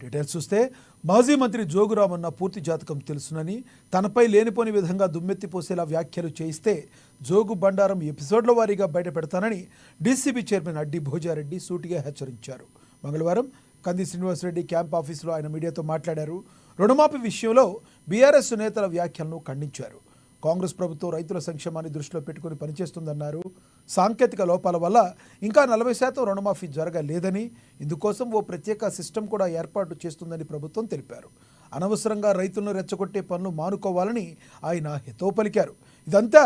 Details చూస్తే మాజీ మంత్రి జోగురామన్న పూర్తి జాతకం తెలుసునని తనపై లేనిపోని విధంగా దుమ్మెత్తిపోసేలా వ్యాఖ్యలు చేయిస్తే జోగు బండారం ఎపిసోడ్ల వారీగా బయట పెడతానని డీసీబీ చైర్మన్ అడ్డి భోజారెడ్డి సూటిగా హెచ్చరించారు. మంగళవారం కంది శ్రీనివాసరెడ్డి క్యాంప్ ఆఫీసులో ఆయన మీడియాతో మాట్లాడారు. రుణమాఫీ విషయంలో బీఆర్ఎస్ నేతల వ్యాఖ్యలను ఖండించారు. కాంగ్రెస్ ప్రభుత్వం రైతుల సంక్షేమాన్ని దృష్టిలో పెట్టుకుని పనిచేస్తుందన్నారు. సాంకేతిక లోపాల వల్ల ఇంకా 40% రుణమాఫీ జరగలేదని, ఇందుకోసం ఓ ప్రత్యేక సిస్టమ్ కూడా ఏర్పాటు చేస్తుందని ప్రభుత్వం తెలిపారు. అనవసరంగా రైతులను రెచ్చగొట్టే పనులు మానుకోవాలని ఆయన హితవు పలికారు. ఇదంతా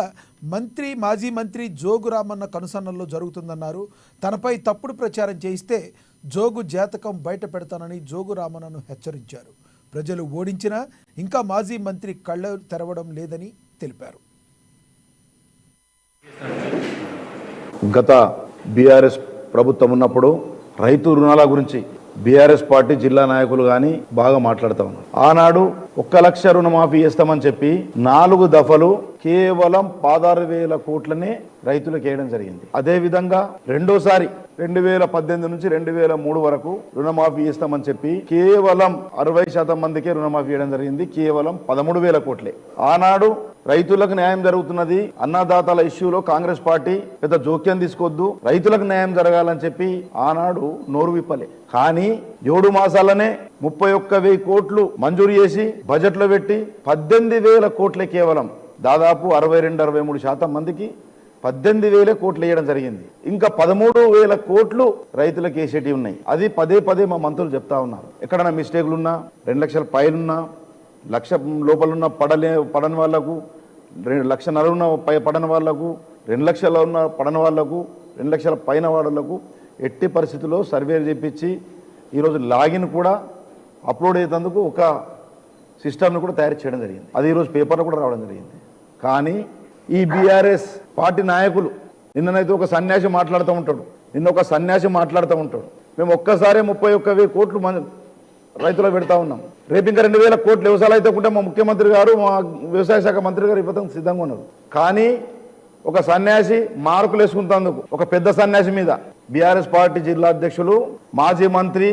మాజీ మంత్రి జోగురామన్న కనుసన్నల్లో జరుగుతుందన్నారు. తనపై తప్పుడు ప్రచారం చేయిస్తే జోగు జాతకం బయట పెడతానని జోగురామన్నను హెచ్చరించారు. ప్రజలు ఓడించినా ఇంకా మాజీ మంత్రి కళ్ళు తెరవడం లేదని తెలిపారు. గత బీఆర్ఎస్ ప్రభుత్వం ఉన్నప్పుడు రైతు రుణాల గురించి బీఆర్ఎస్ పార్టీ జిల్లా నాయకులు కానీ బాగా మాట్లాడుతూ ఉన్నారు. ఆనాడు 1 లక్ష రుణమాఫీ చేస్తామని చెప్పి 4 దఫలు కేవలం 16,000 కోట్లనే రైతులకు వేయడం జరిగింది. అదేవిధంగా రెండోసారి 2018 నుంచి 2003 వరకు రుణమాఫీ చేస్తామని చెప్పి కేవలం 60% మందికే రుణమాఫీ చేయడం జరిగింది. కేవలం 13,000 కోట్లే. ఆనాడు రైతులకు న్యాయం జరుగుతున్నది, అన్నదాతల ఇష్యూలో కాంగ్రెస్ పార్టీ పెద్ద జోక్యం తీసుకోవద్దు, రైతులకు న్యాయం జరగాలని చెప్పి ఆనాడు నోరు విప్పలే. కానీ 7 మాసాలనే 31,000 కోట్లు మంజూరు చేసి బడ్జెట్లో పెట్టి 18,000 కోట్లే కేవలం దాదాపు 62-63% మందికి 18,000 కోట్లు వేయడం జరిగింది. ఇంకా 13,000 కోట్లు రైతులకు వేసేటివి ఉన్నాయి. అది పదే మా మంత్రులు చెప్తా ఉన్నారు. ఎక్కడైనా మిస్టేక్లు ఉన్నా, 2 లక్షల పైనున్నా, 1 లక్ష లోపలున్న పడని వాళ్లకు, 2 లక్షన్నర ఉన్న పడని వాళ్లకు, 2 లక్షల ఉన్న పడని వాళ్లకు, 2 లక్షల పైన వాళ్లకు ఎట్టి పరిస్థితుల్లో సర్వేలు చేపించి ఈరోజు లాగిన్ కూడా అప్లోడ్ అయ్యేందుకు ఒక సిస్టమ్ను కూడా తయారు చేయడం జరిగింది. అది ఈరోజు పేపర్లో కూడా రావడం జరిగింది. కానీ ఈ బీఆర్ఎస్ పార్టీ నాయకులు నిన్ననైతే ఒక సన్యాసి మాట్లాడుతూ ఉంటాడు, మేము ఒక్కసారి 31,000 కోట్లు రైతులకు పెడతా ఉన్నాం, రేపు ఇంకా 2,000 కోట్లు వ్యవసాయాలు అయితే ఉంటే మా ముఖ్యమంత్రి గారు, మా వ్యవసాయ శాఖ మంత్రి గారు ఇవ్వడం సిద్ధంగా ఉన్నారు. కానీ ఒక సన్యాసి మార్కులు వేసుకుంటేందుకు ఒక పెద్ద సన్యాసి మీద బీఆర్ఎస్ పార్టీ జిల్లా అధ్యక్షులు, మాజీ మంత్రి,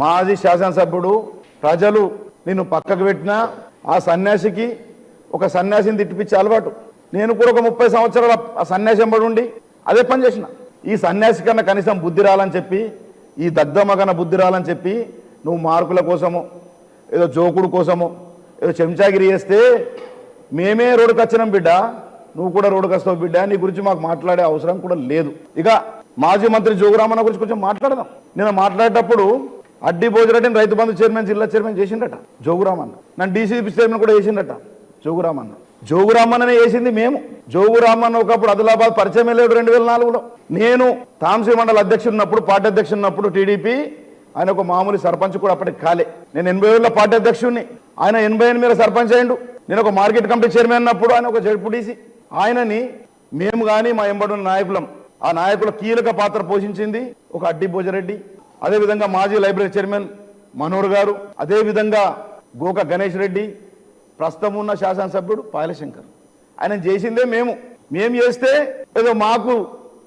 మాజీ శాసనసభ్యుడు, ప్రజలు నిన్ను పక్కకు పెట్టినా ఆ సన్యాసికి ఒక సన్యాసిని తిట్టిపించే అలవాటు. నేను కూడా ఒక 30 సంవత్సరాల ఆ సన్యాసి ఎంబడి ఉండి అదే పని చేసిన. ఈ సన్యాసి కన్నా కనీసం బుద్ధి రాలని చెప్పి, ఈ దగ్ధమ్మ కన్నా బుద్ధి రాలని చెప్పి నువ్వు మార్కుల కోసమో ఏదో జోకుడు కోసమో ఏదో చెంచాగిరి చేస్తే మేమే రోడ్డుకు వచ్చినాం బిడ్డ, నువ్వు కూడా రోడ్డుకు వస్తావు బిడ్డ, నీ గురించి మాకు మాట్లాడే అవసరం కూడా లేదు. ఇక మాజీ మంత్రి జోగురామన్న గురించి కొంచెం మాట్లాడదాం. నేను మాట్లాడేటప్పుడు అడ్డి భోజరెడ్డిని రైతు బంధు చైర్మన్, జిల్లా చైర్మన్ చేసిండట జోగురామన్న, నన్ను డీసీబీ చైర్మన్ కూడా చేసిండట జోగురామన్ననే చేసింది మేము. జోగురామన్న ఒకప్పుడు ఆదిలాబాద్ పరిచయం వెళ్ళాడు 2004లో. నేను తాంసీ మండల అధ్యక్షుడు ఉన్నప్పుడు, పార్టీ అధ్యక్షుడు ఉన్నప్పుడు టీడీపీ, ఆయన ఒక మామూలు సర్పంచ్ కూడా అప్పటికి కాలే. నేను 87లో పార్టీ అధ్యక్షుడిని, ఆయన 88 సర్పంచ్ అయ్యిండు. నేను ఒక మార్కెట్ కమిటీ చైర్మన్ ఉన్నప్పుడు ఆయన ఒక జడ్పీటీసీ. ఆయనని మేము కానీ మా ఎంబడున్న నాయకులం, ఆ నాయకుల కీలక పాత్ర పోషించింది ఒక అడ్డి భోజరెడ్డి, అదేవిధంగా మాజీ లైబ్రరీ చైర్మన్ మనోహర్ గారు, అదేవిధంగా గోక గణేష్ రెడ్డి, ప్రస్తుతం ఉన్న శాసనసభ్యుడు పాయలశంకర్. ఆయన చేసిందే మేము చేస్తే ఏదో మాకు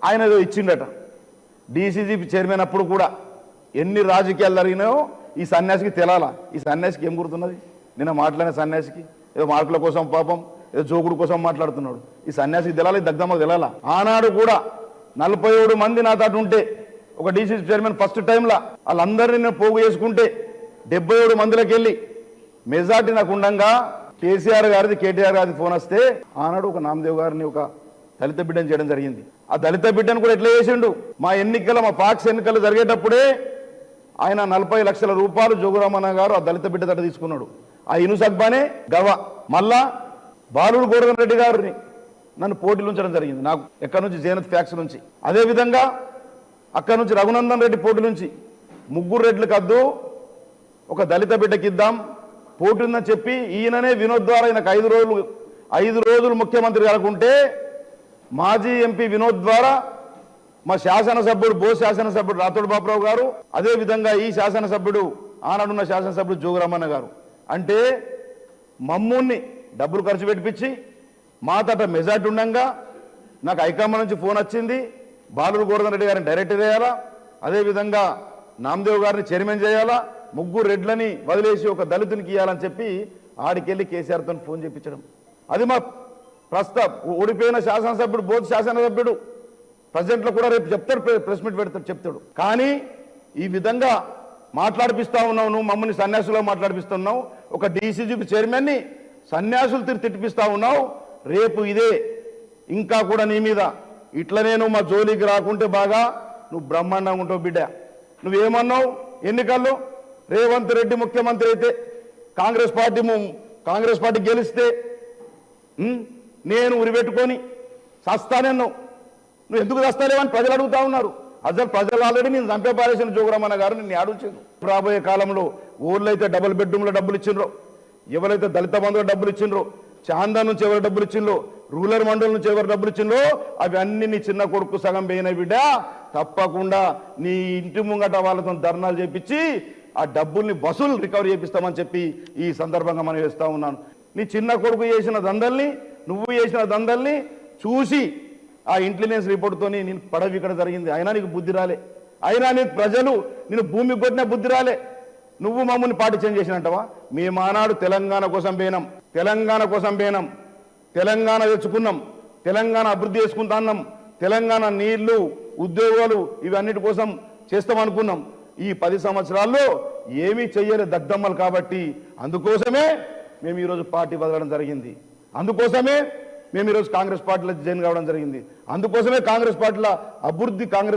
ఆయన ఏదో ఇచ్చిండట. డీసీజీ చైర్మన్ అప్పుడు కూడా ఎన్ని రాజకీయాలు జరిగినాయో ఈ సన్యాసికి తెలాలా. ఈ సన్యాసికి ఏం గుర్తున్నది? నిన్న మాట్లాడిన సన్యాసికి ఏదో మార్కుల కోసం పాపం ఏదో జోకుడు కోసం మాట్లాడుతున్నాడు. ఈ సన్యాసికి తెలాలి, దగ్ధమ్మకు తెలాలా. ఆనాడు కూడా 47 మంది నా తాటు ఉంటే ఒక డీసీసీ చైర్మన్ ఫస్ట్ టైంలో వాళ్ళందరినీ నేను పోగు చేసుకుంటే 77 మందిలోకి వెళ్ళి మెజార్టీ నాకు ఉండంగా కేసీఆర్ గారిది, కేటీఆర్ గారిది ఫోన్ వస్తే ఆనాడు ఒక నామదేవ్ గారిని ఒక దళిత బిడ్డను చేయడం జరిగింది. ఆ దళిత బిడ్డను కూడా ఎట్లా చేసిండు, మా పాక్స్ ఎన్నికలు జరిగేటప్పుడే ఆయన 40 లక్షల రూపాయలు జోగురామన్న గారు ఆ దళిత బిడ్డ తట తీసుకున్నాడు. ఆ ఇనుసగ్బానే గవ మళ్ళా బాలుడు గోవర్ధన్ రెడ్డి గారిని నన్ను పోటీలు ఉంచడం జరిగింది. నాకు ఎక్కడి నుంచి జేనత్ ఫ్యాక్స్ నుంచి, అదేవిధంగా అక్కడి నుంచి రఘునందన్ రెడ్డి పోటీ నుంచి 3 రెడ్లకు వద్దు, ఒక దళిత బిడ్డకి ఇద్దాం పోటీ ఉందని చెప్పి ఈయననే వినోద్ ద్వారా ఈయనకు 5 రోజులు ముఖ్యమంత్రి కనుకుంటే మాజీ ఎంపీ వినోద్ ద్వారా మా శాసనసభ్యుడు శాసనసభ్యుడు రాథోడ్ బాబురావు గారు, అదేవిధంగా ఈ శాసనసభ్యుడు ఆనాడున్న శాసనసభ్యుడు జోగురామన్న గారు అంటే మమ్మూన్ని డబ్బులు ఖర్చు పెట్టించి మా తట మెజార్టీ ఉండగా నాకు హైకమాండ్ నుంచి ఫోన్ వచ్చింది, బాలుడు గోవర్ధన్ రెడ్డి గారిని డైరెక్టర్ చేయాలా, అదేవిధంగా నామదేవ్ గారిని చైర్మన్ చేయాలా, ముగ్గురు రెడ్లని వదిలేసి ఒక దళితునికి ఇవ్వాలని చెప్పి ఆడికెళ్ళి కేసీఆర్తో ఫోన్ చేయించడం. అది మా ఓడిపోయిన శాసనసభ్యుడు బోధ్ శాసనసభ్యుడు ప్రెసిడెంట్లో కూడా రేపు చెప్తాడు, ప్రెస్ మీట్ పెడతాడు, చెప్తాడు. కానీ ఈ విధంగా మాట్లాడిపిస్తా ఉన్నావు, నువ్వు మమ్మల్ని సన్యాసులో మాట్లాడిపిస్తున్నావు, ఒక డీసీజీపీ చైర్మన్ని సన్యాసులు తిట్టిపిస్తా ఉన్నావు. రేపు ఇదే ఇంకా కూడా నీ మీద ఇట్లనే నువ్వు మా జోలికి రాకుంటే బాగా నువ్వు బ్రహ్మాండంగా ఉంటావు బిడ్డ. నువ్వేమన్నావు ఎన్నికల్లో? రేవంత్ రెడ్డి ముఖ్యమంత్రి అయితే కాంగ్రెస్ పార్టీ గెలిస్తే నేను ఉరిపెట్టుకొని చస్తానన్నావు. నువ్వు ఎందుకు చస్తాలేవని ప్రజలు అడుగుతా ఉన్నారు. అసలు ప్రజలు ఆల్రెడీ నేను చంపే పారేసిన జోగురామన్న గారు నిన్ను ఆడుచారు. రాబోయే కాలంలో ఊళ్ళో అయితే డబుల్ బెడ్రూమ్లో డబ్బులు ఇచ్చిండ్రో, ఎవరైతే దళిత బంధువులు డబ్బులు ఇచ్చిండ్రో, చాందా నుంచి ఎవరు డబ్బులు ఇచ్చిండ్రో, రూరల్ మండలం నుంచి ఎవరు డబ్బులు ఇచ్చిండ్రో, అవి అన్ని నీ చిన్న కొడుకు సగం పోయిన బిడ్డ. తప్పకుండా నీ ఇంటి ముంగట వాళ్ళతో ధర్నాలు చేపించి ఆ డబ్బుల్ని వసూలు రికవరీ చేపిస్తామని చెప్పి ఈ సందర్భంగా మనం వేస్తా ఉన్నాను. నీ చిన్న కొడుకు చేసిన దందల్ని, నువ్వు చేసిన దందల్ని చూసి ఆ ఇంటెలిజెన్స్ రిపోర్ట్తో నేను పడవి ఇక్కడ జరిగింది, అయినా నీకు బుద్ధి రాలే, అయినా నీకు ప్రజలు నేను భూమి కొట్టిన బుద్ధి రాలే. నువ్వు మమ్మల్ని పార్టీ చేంజ్ చేసినట్టవా? మేము ఆనాడు తెలంగాణ కోసం పోయినాం, తెలంగాణ తెచ్చుకున్నాం, తెలంగాణ అభివృద్ధి చేసుకుంటా అన్నాం, తెలంగాణ నీళ్లు ఉద్యోగాలు ఇవన్నిటి కోసం చేస్తామనుకున్నాం. ఈ 10 సంవత్సరాల్లో ఏమీ చెయ్యలే దద్దమ్మలు. కాబట్టి అందుకోసమే మేము ఈరోజు పార్టీ వదలడం జరిగింది, అందుకోసమే మేము ఈరోజు కాంగ్రెస్ పార్టీలో జాయిన్ కావడం జరిగింది, అందుకోసమే కాంగ్రెస్ పార్టీలో అభివృద్ధి కాంగ్రెస్